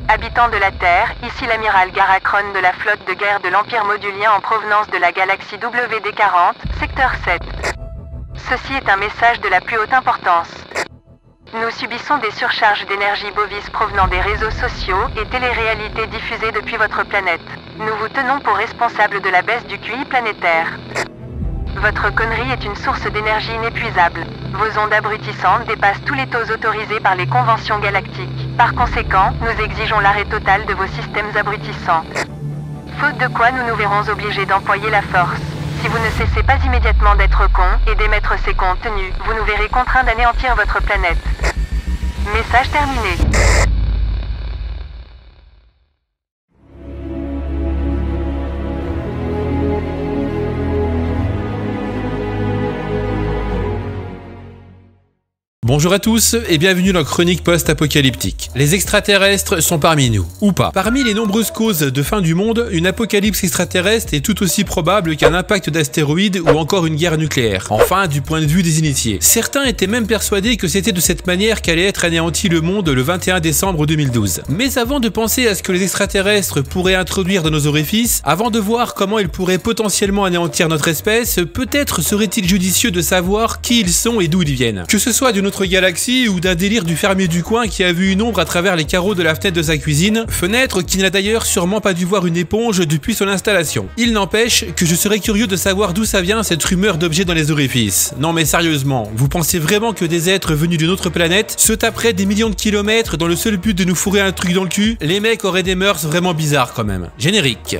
Habitants de la Terre, ici l'amiral Garakron de la flotte de guerre de l'Empire modulien en provenance de la galaxie WD40, secteur 7. Ceci est un message de la plus haute importance. Nous subissons des surcharges d'énergie bovis provenant des réseaux sociaux et télé-réalités diffusées depuis votre planète. Nous vous tenons pour responsable de la baisse du QI planétaire. Votre connerie est une source d'énergie inépuisable. Vos ondes abrutissantes dépassent tous les taux autorisés par les conventions galactiques. Par conséquent, nous exigeons l'arrêt total de vos systèmes abrutissants. Faute de quoi, nous nous verrons obligés d'employer la force. Si vous ne cessez pas immédiatement d'être con et d'émettre ces contenus, vous nous verrez contraints d'anéantir votre planète. Message terminé. Bonjour à tous et bienvenue dans Chronique Post-Apocalyptique. Les extraterrestres sont parmi nous, ou pas. Parmi les nombreuses causes de fin du monde, une apocalypse extraterrestre est tout aussi probable qu'un impact d'astéroïdes ou encore une guerre nucléaire. Enfin, du point de vue des initiés. Certains étaient même persuadés que c'était de cette manière qu'allait être anéanti le monde le 21 décembre 2012. Mais avant de penser à ce que les extraterrestres pourraient introduire dans nos orifices, avant de voir comment ils pourraient potentiellement anéantir notre espèce, peut-être serait-il judicieux de savoir qui ils sont et d'où ils viennent. Que ce soit d'une autre galaxie ou d'un délire du fermier du coin qui a vu une ombre à travers les carreaux de la fenêtre de sa cuisine, fenêtre qui n'a d'ailleurs sûrement pas dû voir une éponge depuis son installation. Il n'empêche que je serais curieux de savoir d'où ça vient cette rumeur d'objets dans les orifices. Non mais sérieusement, vous pensez vraiment que des êtres venus d'une autre planète se taperaient des millions de kilomètres dans le seul but de nous fourrer un truc dans le cul? Les mecs auraient des mœurs vraiment bizarres quand même. Générique.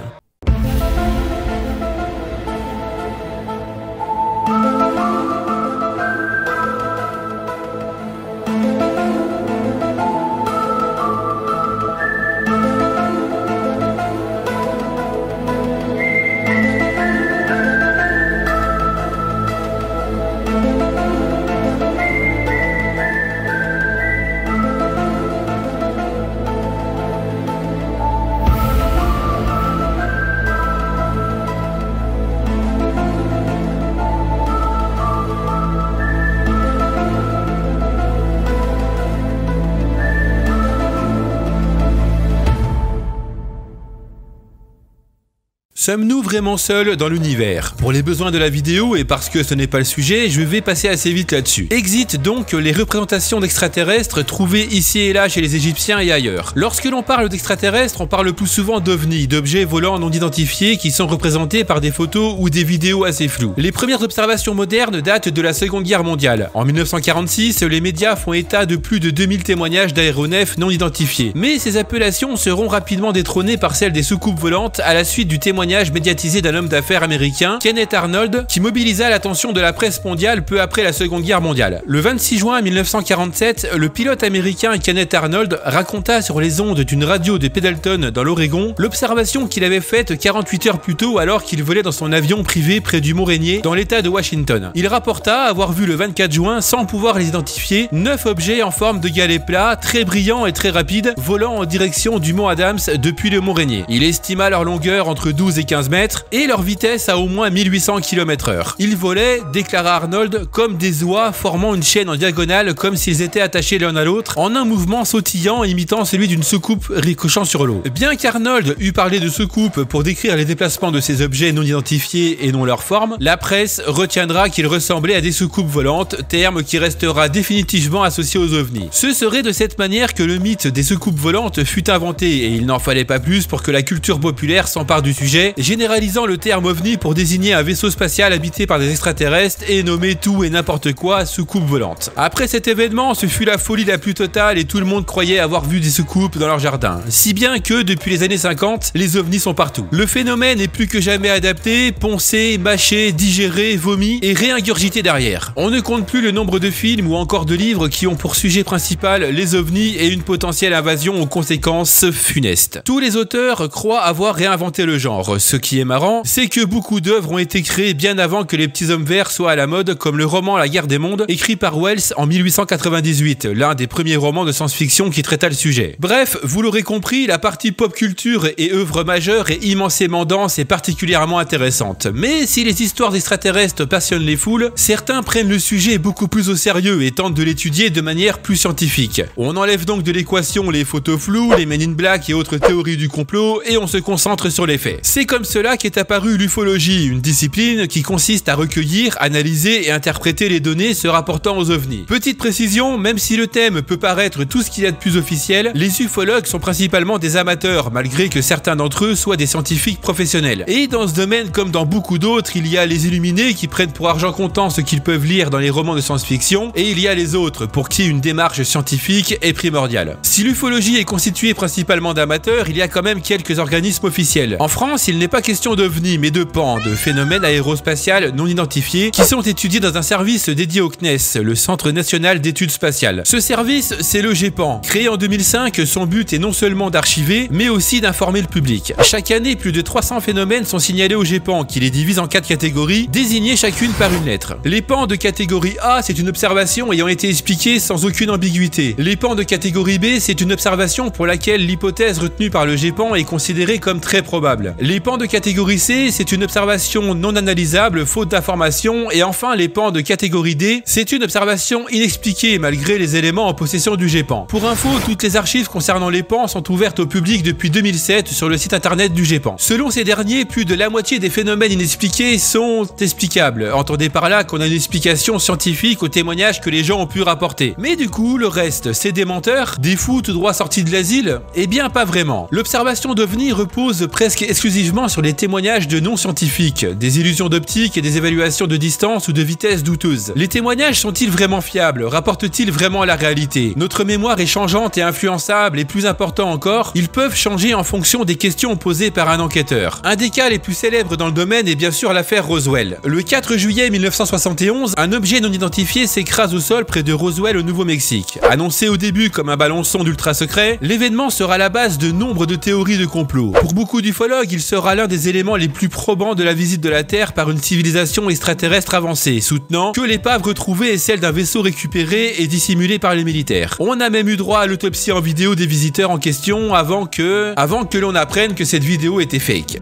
Sommes-nous vraiment seuls dans l'univers? Pour les besoins de la vidéo et parce que ce n'est pas le sujet, je vais passer assez vite là-dessus. Exit donc les représentations d'extraterrestres trouvées ici et là chez les Égyptiens et ailleurs. Lorsque l'on parle d'extraterrestres, on parle plus souvent d'ovnis, d'objets volants non identifiés qui sont représentés par des photos ou des vidéos assez floues. Les premières observations modernes datent de la Seconde Guerre mondiale. En 1946, les médias font état de plus de 2000 témoignages d'aéronefs non identifiés. Mais ces appellations seront rapidement détrônées par celles des soucoupes volantes à la suite du témoignage médiatisé d'un homme d'affaires américain, Kenneth Arnold, qui mobilisa l'attention de la presse mondiale peu après la Seconde Guerre mondiale. Le 26 juin 1947, le pilote américain Kenneth Arnold raconta sur les ondes d'une radio de Pendleton dans l'Oregon l'observation qu'il avait faite 48 heures plus tôt alors qu'il volait dans son avion privé près du Mont Rainier dans l'état de Washington. Il rapporta avoir vu le 24 juin, sans pouvoir les identifier, 9 objets en forme de galet plat, très brillants et très rapides, volant en direction du Mont Adams depuis le Mont Rainier. Il estima leur longueur entre 12 et 15 mètres et leur vitesse à au moins 1800 km/h. Ils volaient, déclara Arnold, comme des oies formant une chaîne en diagonale comme s'ils étaient attachés l'un à l'autre, en un mouvement sautillant imitant celui d'une soucoupe ricochant sur l'eau. Bien qu'Arnold eût parlé de soucoupe pour décrire les déplacements de ces objets non identifiés et non leur forme, la presse retiendra qu'ils ressemblaient à des soucoupes volantes, terme qui restera définitivement associé aux ovnis. Ce serait de cette manière que le mythe des soucoupes volantes fut inventé et il n'en fallait pas plus pour que la culture populaire s'empare du sujet, généralisant le terme ovni pour désigner un vaisseau spatial habité par des extraterrestres et nommé tout et n'importe quoi soucoupe volante. Après cet événement, ce fut la folie la plus totale et tout le monde croyait avoir vu des soucoupes dans leur jardin. Si bien que, depuis les années 50, les ovnis sont partout. Le phénomène est plus que jamais adapté, poncé, mâché, digéré, vomi et réingurgité derrière. On ne compte plus le nombre de films ou encore de livres qui ont pour sujet principal les ovnis et une potentielle invasion aux conséquences funestes. Tous les auteurs croient avoir réinventé le genre. d'œuvres. Ce qui est marrant, c'est que beaucoup d'œuvres ont été créées bien avant que les petits hommes verts soient à la mode, comme le roman La Guerre des mondes, écrit par Wells en 1898, l'un des premiers romans de science-fiction qui traita le sujet. Bref, vous l'aurez compris, la partie pop culture et œuvres majeures est immensément dense et particulièrement intéressante. Mais si les histoires extraterrestres passionnent les foules, certains prennent le sujet beaucoup plus au sérieux et tentent de l'étudier de manière plus scientifique. On enlève donc de l'équation les photos floues, les Men in Black et autres théories du complot et on se concentre sur les faits. C'est comme cela qu'est apparue l'ufologie, une discipline qui consiste à recueillir, analyser et interpréter les données se rapportant aux ovnis. Petite précision, même si le thème peut paraître tout ce qu'il y a de plus officiel, les ufologues sont principalement des amateurs, malgré que certains d'entre eux soient des scientifiques professionnels. Et dans ce domaine, comme dans beaucoup d'autres, il y a les illuminés qui prennent pour argent comptant ce qu'ils peuvent lire dans les romans de science-fiction, et il y a les autres, pour qui une démarche scientifique est primordiale. Si l'ufologie est constituée principalement d'amateurs, il y a quand même quelques organismes officiels. En France, il n'est pas question d'ovnis, mais de PAN, de phénomènes aérospatial non identifiés, qui sont étudiés dans un service dédié au CNES, le Centre National d'Études Spatiales. Ce service, c'est le GEPAN. Créé en 2005, son but est non seulement d'archiver, mais aussi d'informer le public. Chaque année, plus de 300 phénomènes sont signalés au GEPAN, qui les divise en 4 catégories, désignées chacune par une lettre. Les pans de catégorie A, c'est une observation ayant été expliquée sans aucune ambiguïté. Les pans de catégorie B, c'est une observation pour laquelle l'hypothèse retenue par le GEPAN est considérée comme très probable. Les pans de catégorie C, c'est une observation non analysable, faute d'informations. Et enfin, les pans de catégorie D, c'est une observation inexpliquée malgré les éléments en possession du GEPAN. Pour info, toutes les archives concernant les pans sont ouvertes au public depuis 2007 sur le site internet du GEPAN. Selon ces derniers, plus de la moitié des phénomènes inexpliqués sont explicables. Entendez par là qu'on a une explication scientifique aux témoignages que les gens ont pu rapporter. Mais du coup, le reste, c'est des menteurs, des fous tout droit sortis de l'asile? Eh bien, pas vraiment. L'observation d'OVNI repose presque exclusivement sur les témoignages de non-scientifiques, des illusions d'optique et des évaluations de distance ou de vitesse douteuses. Les témoignages sont-ils vraiment fiables? Rapportent-ils vraiment la réalité? Notre mémoire est changeante et influençable, et plus important encore, ils peuvent changer en fonction des questions posées par un enquêteur. Un des cas les plus célèbres dans le domaine est bien sûr l'affaire Roswell. Le 4 juillet 1971, un objet non identifié s'écrase au sol près de Roswell au Nouveau-Mexique. Annoncé au début comme un ballon sonde ultra secret, l'événement sera la base de nombre de théories de complot. Pour beaucoup d'ufologues, il sera l'un des éléments les plus probants de la visite de la Terre par une civilisation extraterrestre avancée, soutenant que l'épave retrouvée est celle d'un vaisseau récupéré et dissimulé par les militaires. On a même eu droit à l'autopsie en vidéo des visiteurs en question avant que l'on apprenne que cette vidéo était fake.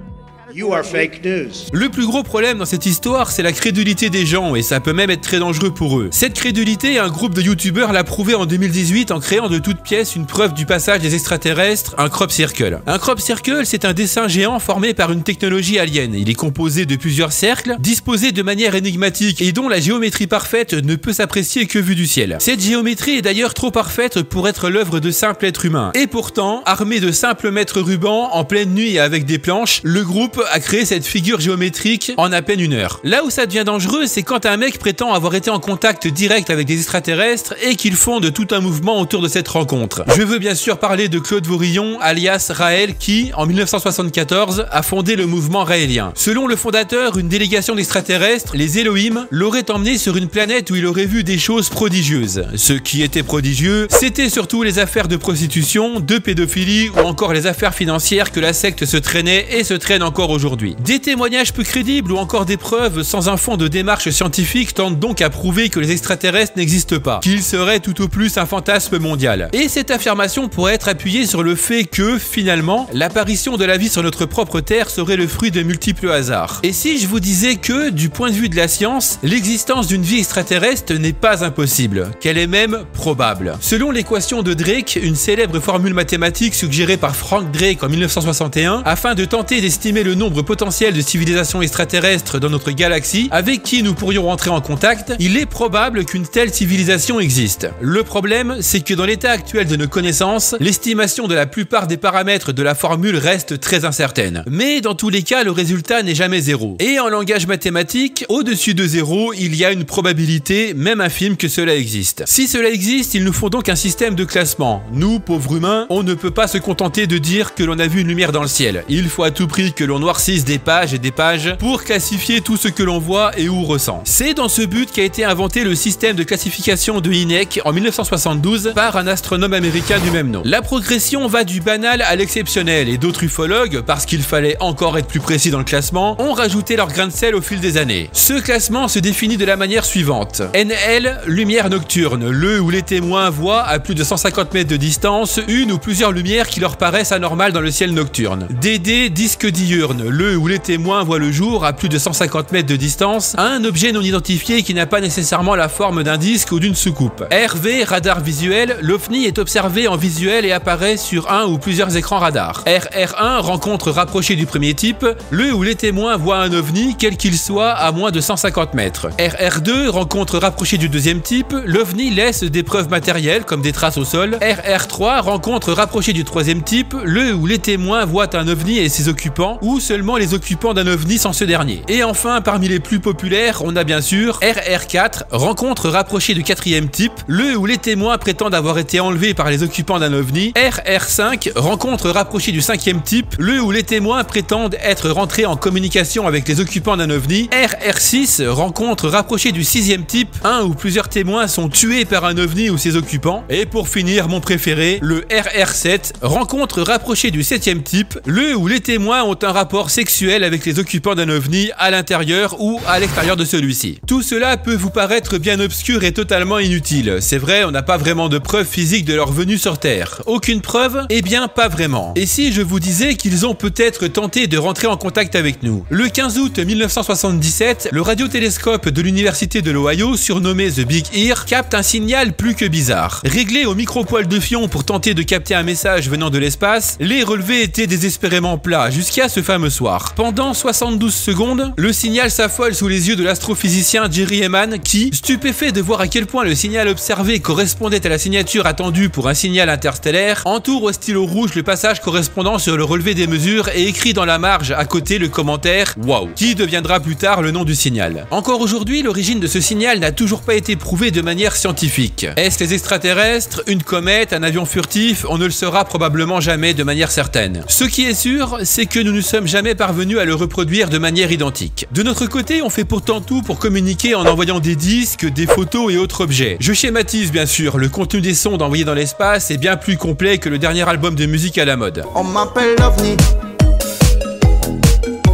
You are fake news. Le plus gros problème dans cette histoire, c'est la crédulité des gens, et ça peut même être très dangereux pour eux. Cette crédulité, un groupe de youtubeurs l'a prouvé en 2018 en créant de toutes pièces une preuve du passage des extraterrestres, un crop circle. Un crop circle, c'est un dessin géant formé par une technologie alien. Il est composé de plusieurs cercles, disposés de manière énigmatique et dont la géométrie parfaite ne peut s'apprécier que vue du ciel. Cette géométrie est d'ailleurs trop parfaite pour être l'œuvre de simples êtres humains. Et pourtant, armé de simples mètres rubans, en pleine nuit et avec des planches, le groupe a créé cette figure géométrique en à peine 1 heure. Là où ça devient dangereux, c'est quand un mec prétend avoir été en contact direct avec des extraterrestres et qu'il fonde tout un mouvement autour de cette rencontre. Je veux bien sûr parler de Claude Vorillon, alias Raël, qui, en 1974, a fondé le mouvement raélien. Selon le fondateur, une délégation d'extraterrestres, les Elohim, l'aurait emmené sur une planète où il aurait vu des choses prodigieuses. Ce qui était prodigieux, c'était surtout les affaires de prostitution, de pédophilie ou encore les affaires financières que la secte se traînait et se traîne encore aujourd'hui. Des témoignages peu crédibles ou encore des preuves sans un fond de démarche scientifique tentent donc à prouver que les extraterrestres n'existent pas, qu'ils seraient tout au plus un fantasme mondial. Et cette affirmation pourrait être appuyée sur le fait que, finalement, l'apparition de la vie sur notre propre Terre serait le fruit de multiples hasards. Et si je vous disais que, du point de vue de la science, l'existence d'une vie extraterrestre n'est pas impossible, qu'elle est même probable. Selon l'équation de Drake, une célèbre formule mathématique suggérée par Frank Drake en 1961, afin de tenter d'estimer le nombre potentiel de civilisations extraterrestres dans notre galaxie avec qui nous pourrions rentrer en contact, il est probable qu'une telle civilisation existe. Le problème, c'est que dans l'état actuel de nos connaissances, l'estimation de la plupart des paramètres de la formule reste très incertaine. Mais dans tous les cas, le résultat n'est jamais zéro. Et en langage mathématique, au-dessus de 0, il y a une probabilité, même infime, que cela existe. Si cela existe, il nous faut donc un système de classement. Nous, pauvres humains, on ne peut pas se contenter de dire que l'on a vu une lumière dans le ciel. Il faut à tout prix que l'on noircissent des pages et des pages pour classifier tout ce que l'on voit et ou ressent. C'est dans ce but qu'a été inventé le système de classification de ENIAC en 1972 par un astronome américain du même nom. La progression va du banal à l'exceptionnel et d'autres ufologues, parce qu'il fallait encore être plus précis dans le classement, ont rajouté leur grain de sel au fil des années. Ce classement se définit de la manière suivante. NL, lumière nocturne, le ou les témoins voient à plus de 150 mètres de distance une ou plusieurs lumières qui leur paraissent anormales dans le ciel nocturne. DD, disque diurne, le ou les témoins voient le jour à plus de 150 mètres de distance à un objet non identifié qui n'a pas nécessairement la forme d'un disque ou d'une soucoupe. RV, radar visuel, l'OVNI est observé en visuel et apparaît sur un ou plusieurs écrans radars. RR1, rencontre rapprochée du premier type, le ou les témoins voient un OVNI quel qu'il soit à moins de 150 mètres. RR2, rencontre rapprochée du deuxième type, l'OVNI laisse des preuves matérielles comme des traces au sol. RR3, rencontre rapprochée du troisième type, le ou les témoins voient un OVNI et ses occupants, ou seulement les occupants d'un OVNI sans ce dernier. Et enfin, parmi les plus populaires, on a bien sûr RR4, rencontre rapprochée du quatrième type, le ou les témoins prétendent avoir été enlevés par les occupants d'un OVNI. RR5, rencontre rapprochée du cinquième type, le ou les témoins prétendent être rentrés en communication avec les occupants d'un OVNI. RR6, rencontre rapprochée du sixième type, un ou plusieurs témoins sont tués par un OVNI ou ses occupants. Et pour finir, mon préféré, le RR7, rencontre rapprochée du septième type, le ou les témoins ont un rapport sexuel avec les occupants d'un OVNI à l'intérieur ou à l'extérieur de celui-ci. Tout cela peut vous paraître bien obscur et totalement inutile. C'est vrai, on n'a pas vraiment de preuves physiques de leur venue sur Terre. Aucune preuve? Eh bien, pas vraiment. Et si je vous disais qu'ils ont peut-être tenté de rentrer en contact avec nous? Le 15 août 1977, le radiotélescope de l'université de l'Ohio, surnommé The Big Ear, capte un signal plus que bizarre. Réglé au micro-poil de fion pour tenter de capter un message venant de l'espace, les relevés étaient désespérément plats jusqu'à ce fameux soir. Pendant 72 secondes, le signal s'affole sous les yeux de l'astrophysicien Jerry Eman qui, stupéfait de voir à quel point le signal observé correspondait à la signature attendue pour un signal interstellaire, entoure au stylo rouge le passage correspondant sur le relevé des mesures et écrit dans la marge à côté le commentaire « Wow », qui deviendra plus tard le nom du signal. Encore aujourd'hui, l'origine de ce signal n'a toujours pas été prouvée de manière scientifique. Est-ce les extraterrestres, une comète, un avion furtif? On ne le saura probablement jamais de manière certaine. Ce qui est sûr, c'est que nous ne sommes jamais parvenus à le reproduire de manière identique. De notre côté, on fait pourtant tout pour communiquer en envoyant des disques, des photos et autres objets. Je schématise bien sûr, le contenu des sondes envoyés dans l'espace est bien plus complet que le dernier album de musique à la mode. On m'appelle l'OVNI.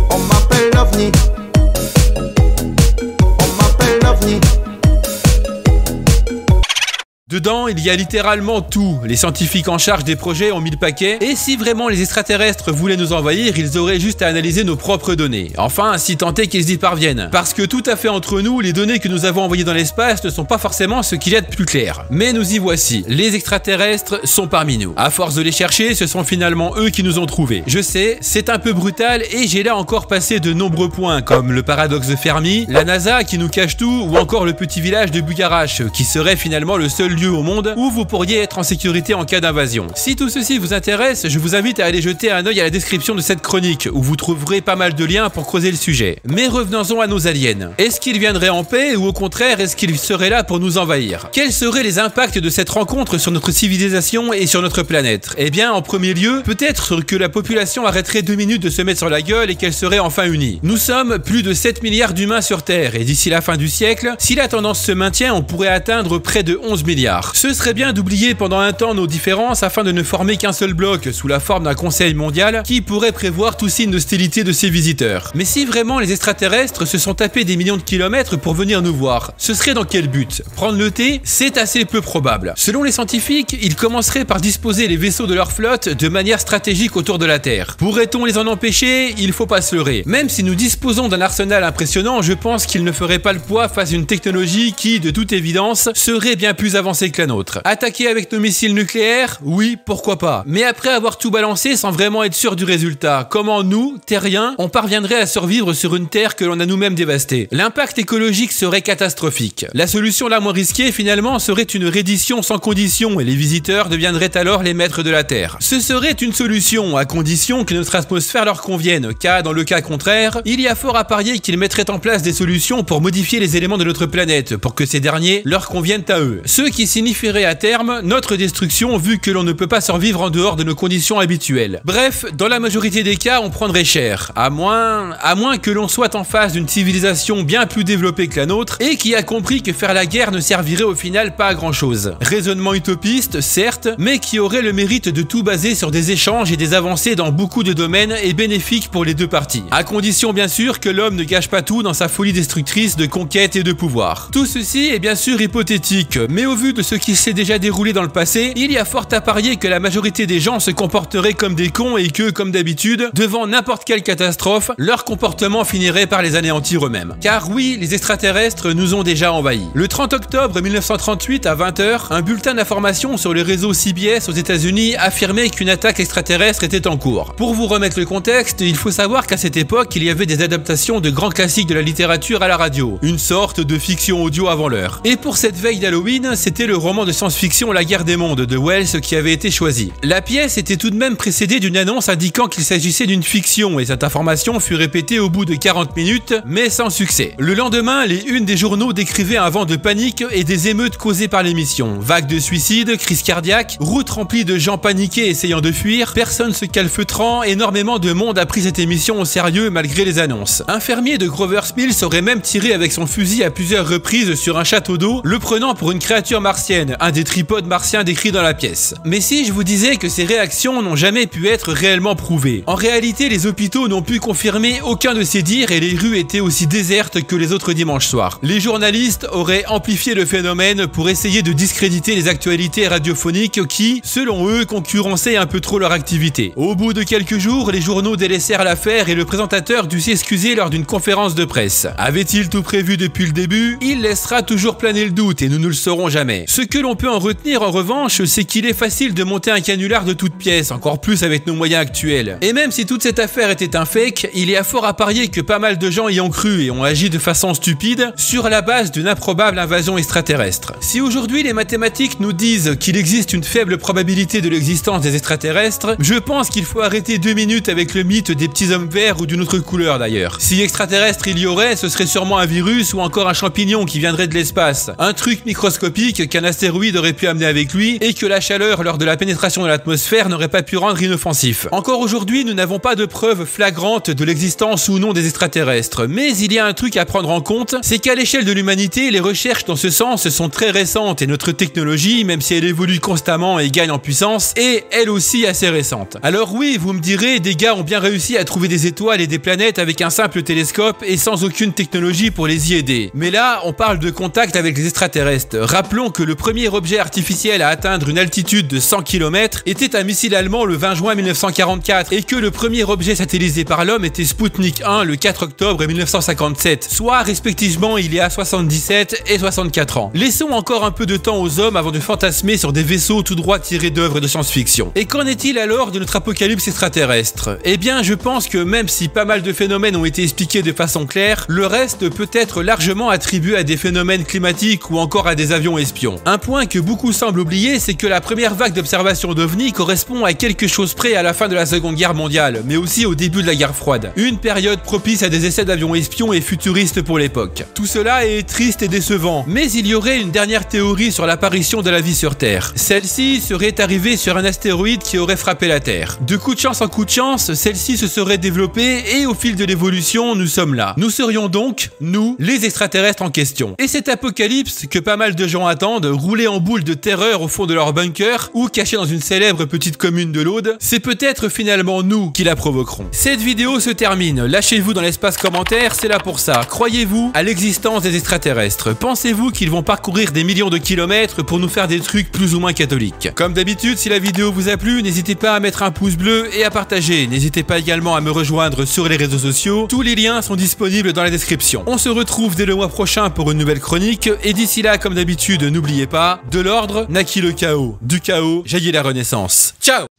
On m'appelle l'OVNI. On m'appelle l'OVNI. Dedans, il y a littéralement tout. Les scientifiques en charge des projets ont mis le paquet, et si vraiment les extraterrestres voulaient nous envahir, ils auraient juste à analyser nos propres données. Enfin, si tant est qu'ils y parviennent. Parce que tout à fait entre nous, les données que nous avons envoyées dans l'espace ne sont pas forcément ce qu'il y a de plus clair. Mais nous y voici. Les extraterrestres sont parmi nous. À force de les chercher, ce sont finalement eux qui nous ont trouvés. Je sais, c'est un peu brutal, et j'ai là encore passé de nombreux points, comme le paradoxe de Fermi, la NASA qui nous cache tout, ou encore le petit village de Bugarache, qui serait finalement le seul lieu au monde où vous pourriez être en sécurité en cas d'invasion. Si tout ceci vous intéresse, je vous invite à aller jeter un œil à la description de cette chronique où vous trouverez pas mal de liens pour creuser le sujet. Mais revenons-en à nos aliens. Est-ce qu'ils viendraient en paix ou au contraire est-ce qu'ils seraient là pour nous envahir? Quels seraient les impacts de cette rencontre sur notre civilisation et sur notre planète? Eh bien, en premier lieu, peut-être que la population arrêterait 2 minutes de se mettre sur la gueule et qu'elle serait enfin unie. Nous sommes plus de 7 milliards d'humains sur Terre et d'ici la fin du siècle, si la tendance se maintient, on pourrait atteindre près de 11 milliards. Ce serait bien d'oublier pendant un temps nos différences afin de ne former qu'un seul bloc sous la forme d'un conseil mondial qui pourrait prévoir tout signe d'hostilité de ses visiteurs. Mais si vraiment les extraterrestres se sont tapés des millions de kilomètres pour venir nous voir, ce serait dans quel but? Prendre le thé? C'est assez peu probable. Selon les scientifiques, ils commenceraient par disposer les vaisseaux de leur flotte de manière stratégique autour de la Terre. Pourrait-on les en empêcher? Il faut pas se leurrer. Même si nous disposons d'un arsenal impressionnant, je pense qu'ils ne feraient pas le poids face à une technologie qui, de toute évidence, serait bien plus avancée que la nôtre. Attaquer avec nos missiles nucléaires? Oui, pourquoi pas. Mais après avoir tout balancé sans vraiment être sûr du résultat, comment nous, terriens, on parviendrait à survivre sur une Terre que l'on a nous-mêmes dévastée? L'impact écologique serait catastrophique. La solution la moins risquée, finalement, serait une reddition sans condition et les visiteurs deviendraient alors les maîtres de la Terre. Ce serait une solution, à condition que notre atmosphère leur convienne, car dans le cas contraire, il y a fort à parier qu'ils mettraient en place des solutions pour modifier les éléments de notre planète, pour que ces derniers leur conviennent à eux. Ceux qui signifierait à terme notre destruction vu que l'on ne peut pas survivre en dehors de nos conditions habituelles. Bref, dans la majorité des cas, on prendrait cher, à moins que l'on soit en face d'une civilisation bien plus développée que la nôtre et qui a compris que faire la guerre ne servirait au final pas à grand chose. Raisonnement utopiste, certes, mais qui aurait le mérite de tout baser sur des échanges et des avancées dans beaucoup de domaines et bénéfiques pour les deux parties. À condition bien sûr que l'homme ne gâche pas tout dans sa folie destructrice de conquête et de pouvoir. Tout ceci est bien sûr hypothétique, mais au vu de ce qui s'est déjà déroulé dans le passé, il y a fort à parier que la majorité des gens se comporteraient comme des cons et que, comme d'habitude, devant n'importe quelle catastrophe, leur comportement finirait par les anéantir eux-mêmes. Car oui, les extraterrestres nous ont déjà envahis. Le 30 octobre 1938 à 20h, un bulletin d'information sur le réseau CBS aux États-Unis affirmait qu'une attaque extraterrestre était en cours. Pour vous remettre le contexte, il faut savoir qu'à cette époque, il y avait des adaptations de grands classiques de la littérature à la radio, une sorte de fiction audio avant l'heure. Et pour cette veille d'Halloween, c'était le roman de science-fiction La Guerre des Mondes de Wells qui avait été choisi. La pièce était tout de même précédée d'une annonce indiquant qu'il s'agissait d'une fiction et cette information fut répétée au bout de 40 minutes, mais sans succès. Le lendemain, les unes des journaux décrivaient un vent de panique et des émeutes causées par l'émission. Vagues de suicides, crises cardiaques, routes remplies de gens paniqués essayant de fuir, personnes se calfeutrant, énormément de monde a pris cette émission au sérieux malgré les annonces. Un fermier de Grover's Mills aurait même tiré avec son fusil à plusieurs reprises sur un château d'eau, le prenant pour une créature martienne, un des tripodes martiens décrits dans la pièce. Mais si je vous disais que ces réactions n'ont jamais pu être réellement prouvées? En réalité, les hôpitaux n'ont pu confirmer aucun de ces dires et les rues étaient aussi désertes que les autres dimanches soirs. Les journalistes auraient amplifié le phénomène pour essayer de discréditer les actualités radiophoniques qui, selon eux, concurrençaient un peu trop leur activité. Au bout de quelques jours, les journaux délaissèrent l'affaire et le présentateur dut s'excuser lors d'une conférence de presse. Avait-il tout prévu depuis le début? Il laissera toujours planer le doute et nous ne le saurons jamais. Ce que l'on peut en retenir en revanche, c'est qu'il est facile de monter un canular de toutes pièces, encore plus avec nos moyens actuels. Et même si toute cette affaire était un fake, il y a fort à parier que pas mal de gens y ont cru et ont agi de façon stupide sur la base d'une improbable invasion extraterrestre. Si aujourd'hui les mathématiques nous disent qu'il existe une faible probabilité de l'existence des extraterrestres, je pense qu'il faut arrêter 2 minutes avec le mythe des petits hommes verts ou d'une autre couleur d'ailleurs. Si extraterrestre il y aurait, ce serait sûrement un virus ou encore un champignon qui viendrait de l'espace. Un truc microscopique qu'un astéroïde aurait pu amener avec lui et que la chaleur lors de la pénétration de l'atmosphère n'aurait pas pu rendre inoffensif. Encore aujourd'hui, nous n'avons pas de preuves flagrantes de l'existence ou non des extraterrestres, mais il y a un truc à prendre en compte, c'est qu'à l'échelle de l'humanité, les recherches dans ce sens sont très récentes et notre technologie, même si elle évolue constamment et gagne en puissance, est elle aussi assez récente. Alors oui, vous me direz, des gars ont bien réussi à trouver des étoiles et des planètes avec un simple télescope et sans aucune technologie pour les y aider. Mais là, on parle de contact avec les extraterrestres. Rappelons que le premier objet artificiel à atteindre une altitude de 100 km était un missile allemand le 20 juin 1944 et que le premier objet satellisé par l'homme était Sputnik 1 le 4 octobre 1957, soit respectivement il y a 77 et 64 ans. Laissons encore un peu de temps aux hommes avant de fantasmer sur des vaisseaux tout droit tirés d'œuvres de science-fiction. Et qu'en est-il alors de notre apocalypse extraterrestre? Eh bien, je pense que même si pas mal de phénomènes ont été expliqués de façon claire, le reste peut être largement attribué à des phénomènes climatiques ou encore à des avions espions. Un point que beaucoup semblent oublier, c'est que la première vague d'observation d'OVNI correspond à quelque chose près à la fin de la Seconde Guerre mondiale, mais aussi au début de la guerre froide. Une période propice à des essais d'avions espions et futuristes pour l'époque. Tout cela est triste et décevant, mais il y aurait une dernière théorie sur l'apparition de la vie sur Terre. Celle-ci serait arrivée sur un astéroïde qui aurait frappé la Terre. De coup de chance en coup de chance, celle-ci se serait développée et au fil de l'évolution, nous sommes là. Nous serions donc, nous, les extraterrestres en question. Et cet apocalypse que pas mal de gens attendent, roulé en boule de terreur au fond de leur bunker ou caché dans une célèbre petite commune de l'Aude, c'est peut-être finalement nous qui la provoquerons. Cette vidéo se termine. Lâchez-vous dans l'espace commentaire, c'est là pour ça. Croyez-vous à l'existence des extraterrestres? Pensez-vous qu'ils vont parcourir des millions de kilomètres pour nous faire des trucs plus ou moins catholiques? Comme d'habitude, si la vidéo vous a plu, n'hésitez pas à mettre un pouce bleu et à partager. N'hésitez pas également à me rejoindre sur les réseaux sociaux. Tous les liens sont disponibles dans la description. On se retrouve dès le mois prochain pour une nouvelle chronique. Et d'ici là, comme d'habitude, n'oubliez pas, de l'ordre naquit le chaos. Du chaos jaillit la renaissance. Ciao!